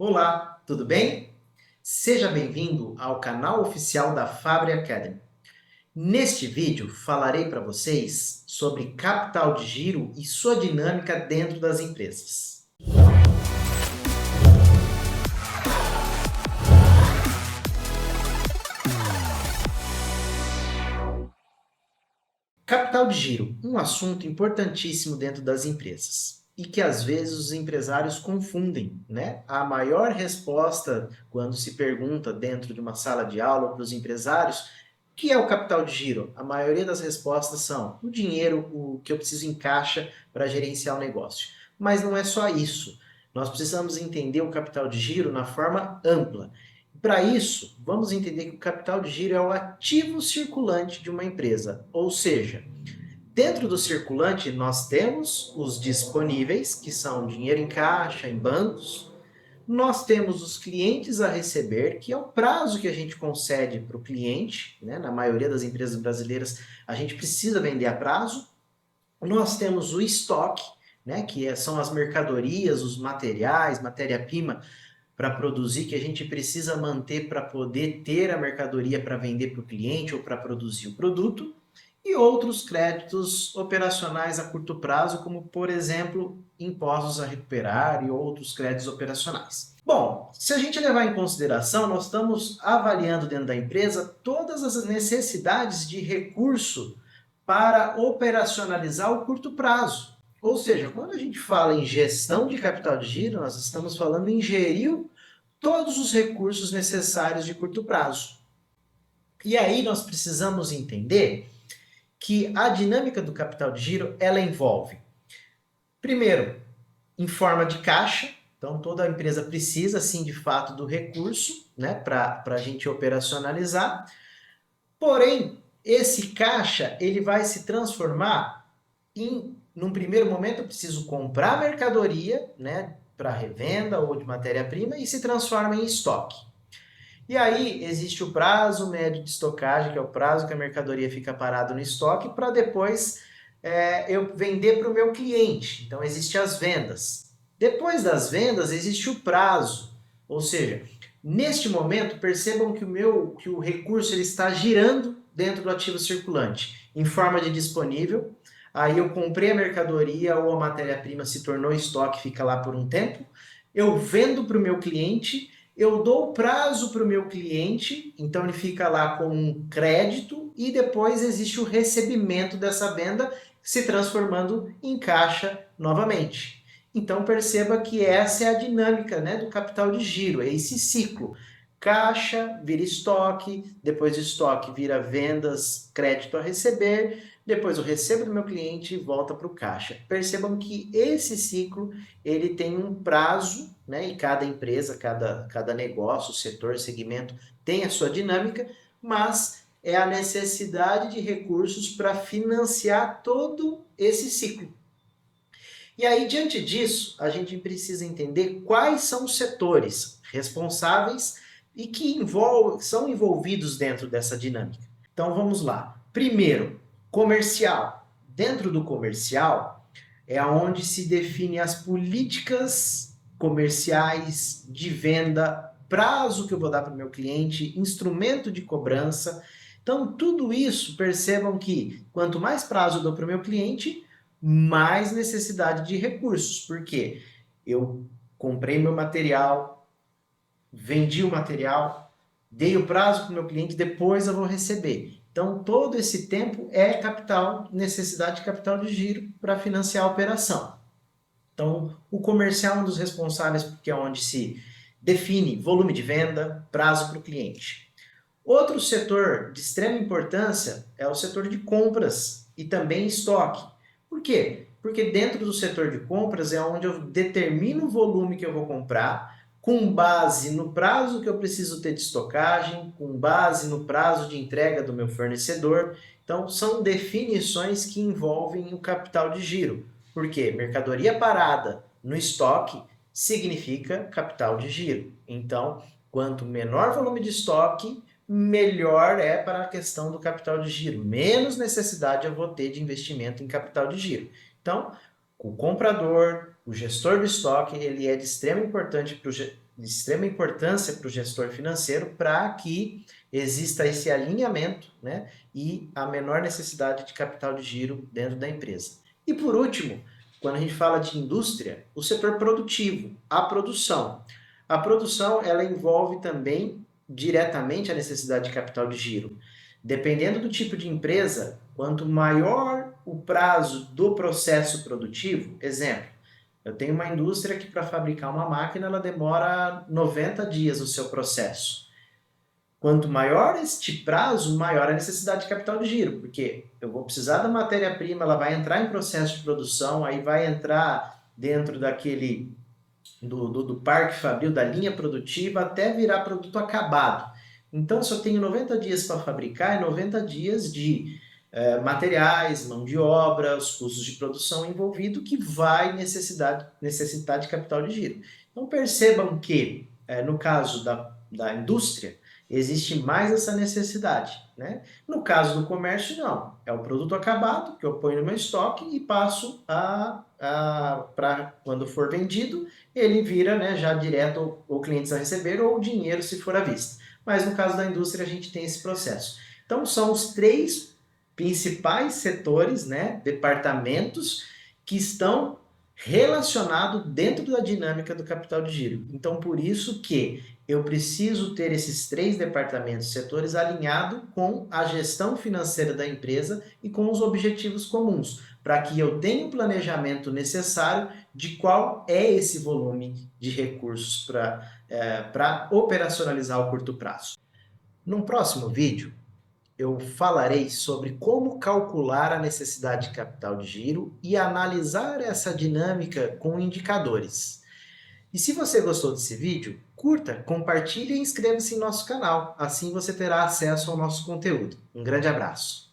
Olá, tudo bem? Seja bem-vindo ao canal oficial da Fabri Academy. Neste vídeo falarei para vocês sobre capital de giro e sua dinâmica dentro das empresas. Capital de giro, um assunto importantíssimo dentro das empresas e que às vezes os empresários confundem, né? A maior resposta quando se pergunta dentro de uma sala de aula para os empresários o que é o capital de giro? A maioria das respostas são o dinheiro, o que eu preciso em caixa para gerenciar o negócio. Mas não é só isso. Nós precisamos entender o capital de giro na forma ampla. Para isso, vamos entender que o capital de giro é o ativo circulante de uma empresa, ou seja, dentro do circulante nós temos os disponíveis, que são dinheiro em caixa, em bancos, nós temos os clientes a receber, que é o prazo que a gente concede para o cliente, né? Na maioria das empresas brasileiras a gente precisa vender a prazo, nós temos o estoque, né? São as mercadorias, os materiais, matéria-prima, para produzir, que a gente precisa manter para poder ter a mercadoria para vender para o cliente ou para produzir o produto, e outros créditos operacionais a curto prazo, como, por exemplo, impostos a recuperar e outros créditos operacionais. Bom, se a gente levar em consideração, nós estamos avaliando dentro da empresa todas as necessidades de recurso para operacionalizar o curto prazo. Ou seja, quando a gente fala em gestão de capital de giro, nós estamos falando em gerir todos os recursos necessários de curto prazo. E aí nós precisamos entender que a dinâmica do capital de giro ela envolve, primeiro, em forma de caixa. Então toda empresa precisa sim de fato do recurso, né, para a gente operacionalizar. Porém, esse caixa ele vai se transformar num primeiro momento eu preciso comprar mercadoria, né, para revenda ou de matéria-prima e se transforma em estoque. E aí existe o prazo médio de estocagem, que é o prazo que a mercadoria fica parada no estoque, para depois eu vender para o meu cliente. Então existem as vendas. Depois das vendas existe o prazo, ou seja, neste momento percebam que o recurso ele está girando dentro do ativo circulante, em forma de disponível. Aí eu comprei a mercadoria ou a matéria-prima se tornou estoque, fica lá por um tempo. Eu vendo para o meu cliente, eu dou prazo para o meu cliente, então ele fica lá com um crédito e depois existe o recebimento dessa venda se transformando em caixa novamente. Então perceba que essa é a dinâmica, né, do capital de giro, é esse ciclo. Caixa vira estoque, depois de estoque vira vendas, crédito a receber, depois eu recebo do meu cliente e volta para o caixa. Percebam que esse ciclo ele tem um prazo, né? E cada empresa, cada negócio, setor, segmento tem a sua dinâmica, mas é a necessidade de recursos para financiar todo esse ciclo. E aí, diante disso, a gente precisa entender quais são os setores responsáveis e que são envolvidos dentro dessa dinâmica. Então vamos lá. Primeiro, comercial. Dentro do comercial é onde se define as políticas comerciais de venda, prazo que eu vou dar para o meu cliente, instrumento de cobrança. Então, tudo isso, percebam que quanto mais prazo eu dou para o meu cliente, mais necessidade de recursos, porque eu comprei meu material, vendi o material, dei o prazo para o meu cliente, depois eu vou receber. Então, todo esse tempo é capital, necessidade de capital de giro para financiar a operação. Então, o comercial é um dos responsáveis, porque é onde se define volume de venda, prazo para o cliente. Outro setor de extrema importância é o setor de compras e também estoque. Por quê? Porque dentro do setor de compras é onde eu determino o volume que eu vou comprar, com base no prazo que eu preciso ter de estocagem, com base no prazo de entrega do meu fornecedor. Então, são definições que envolvem o capital de giro. Por quê? Mercadoria parada no estoque significa capital de giro. Então, quanto menor volume de estoque, melhor é para a questão do capital de giro. Menos necessidade eu vou ter de investimento em capital de giro. Então, o comprador, O gestor do estoque ele é de extrema importância para o gestor financeiro para que exista esse alinhamento, né, e a menor necessidade de capital de giro dentro da empresa. E por último, quando a gente fala de indústria, o setor produtivo, a produção. A produção ela envolve também diretamente a necessidade de capital de giro. Dependendo do tipo de empresa, quanto maior o prazo do processo produtivo, exemplo, eu tenho uma indústria que para fabricar uma máquina ela demora 90 dias o seu processo. Quanto maior este prazo, maior a necessidade de capital de giro, porque eu vou precisar da matéria-prima, ela vai entrar em processo de produção, aí vai entrar dentro daquele do parque fabril, da linha produtiva, até virar produto acabado. Então, se eu tenho 90 dias para fabricar, é 90 dias de materiais, mão de obra, os custos de produção envolvido que vai necessitar de capital de giro. Então, percebam que, no caso da indústria, existe mais essa necessidade, né? No caso do comércio, não. É o produto acabado que eu ponho no meu estoque e passo para quando for vendido, ele vira, né, já direto ou clientes a receber ou o dinheiro se for à vista. Mas no caso da indústria a gente tem esse processo. Então são os três principais setores, né, departamentos que estão relacionados dentro da dinâmica do capital de giro. Então por isso que eu preciso ter esses três departamentos, setores alinhados com a gestão financeira da empresa e com os objetivos comuns, para que eu tenha o planejamento necessário de qual é esse volume de recursos para operacionalizar o curto prazo. No próximo vídeo, eu falarei sobre como calcular a necessidade de capital de giro e analisar essa dinâmica com indicadores. E se você gostou desse vídeo, curta, compartilhe e inscreva-se em nosso canal, assim você terá acesso ao nosso conteúdo. Um grande abraço!